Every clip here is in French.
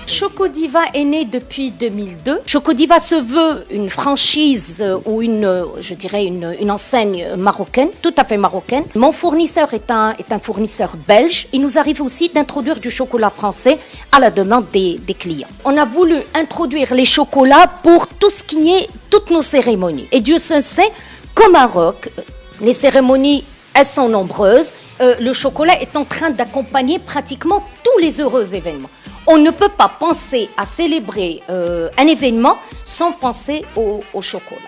Chocodiva est né depuis 2002. Chocodiva se veut une franchise ou je dirais une enseigne marocaine, tout à fait marocaine. Mon fournisseur est un fournisseur belge. Il nous arrive aussi d'introduire du chocolat français à la demande des clients. On a voulu introduire les chocolats pour tout ce qui est toutes nos cérémonies. Et Dieu seul sait qu'au Maroc, les cérémonies, elles sont nombreuses. Le chocolat est en train d'accompagner pratiquement tous les heureux événements. On ne peut pas penser à célébrer un événement sans penser au chocolat.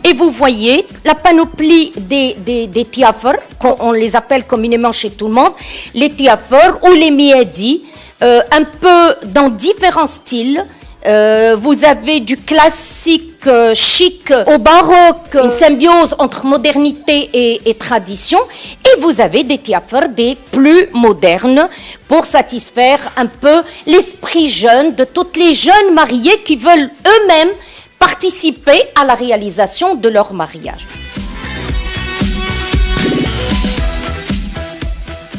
Et vous voyez la panoplie des tiafers, on les appelle communément chez tout le monde, les tiafers ou les miedi, un peu dans différents styles. Vous avez du classique chic au baroque, une symbiose entre modernité et tradition, et vous avez des tiafers des plus modernes pour satisfaire un peu l'esprit jeune de toutes les jeunes mariées qui veulent eux-mêmes participer à la réalisation de leur mariage.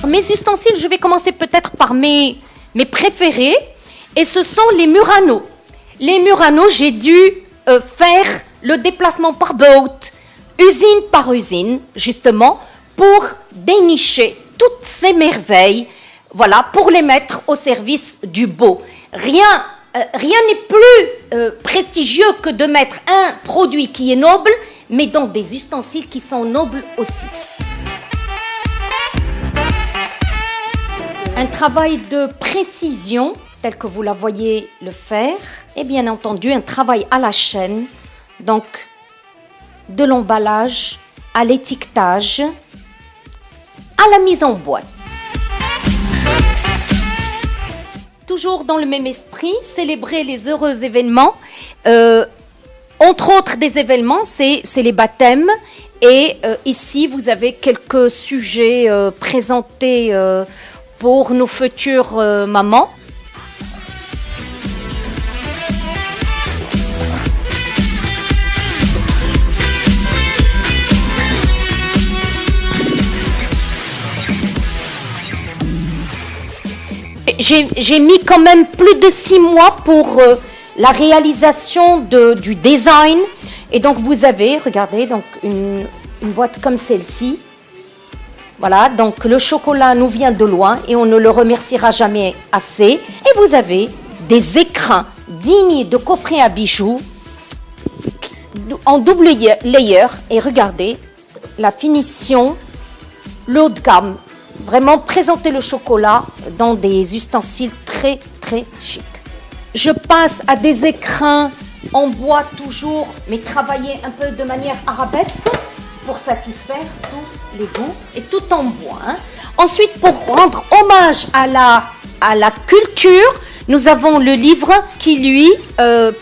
Mes ustensiles, je vais commencer peut-être par mes préférés, et ce sont les Murano. Les Murano, j'ai dû faire le déplacement par boat, usine par usine, justement, pour dénicher toutes ces merveilles, voilà, pour les mettre au service du beau. Rien n'est plus prestigieux que de mettre un produit qui est noble, mais dans des ustensiles qui sont nobles aussi. Un travail de précision, tel que vous la voyez le faire, et bien entendu un travail à la chaîne, donc de l'emballage à l'étiquetage, à la mise en boîte. Toujours dans le même esprit, célébrer les heureux événements. Entre autres des événements, c'est les baptêmes. Et ici, vous avez quelques sujets présentés pour nos futures mamans. J'ai mis quand même plus de 6 mois pour la réalisation du design. Et donc vous avez, regardez, donc une boîte comme celle-ci. Voilà, donc le chocolat nous vient de loin et on ne le remerciera jamais assez. Et vous avez des écrins dignes de coffrets à bijoux en double layer. Et regardez la finition, le haut de gamme. Vraiment présenter le chocolat dans des ustensiles très très chics. Je passe à des écrins en bois toujours, mais travaillés un peu de manière arabesque pour satisfaire tous les goûts et tout en bois. Ensuite, pour rendre hommage à la culture, nous avons le livre qui, lui,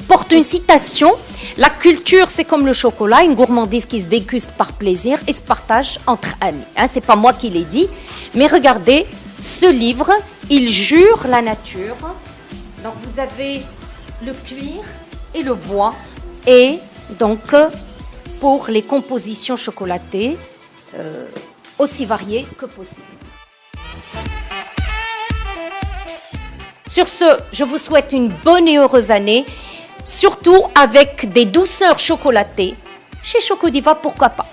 porte une citation. La culture, c'est comme le chocolat, une gourmandise qui se déguste par plaisir et se partage entre amis. C'est pas moi qui l'ai dit, mais regardez, ce livre, il jure la nature. Donc, vous avez le cuir et le bois, et donc, pour les compositions chocolatées, aussi variées que possible. Sur ce, je vous souhaite une bonne et heureuse année, surtout avec des douceurs chocolatées. Chez Chocodiva, pourquoi pas.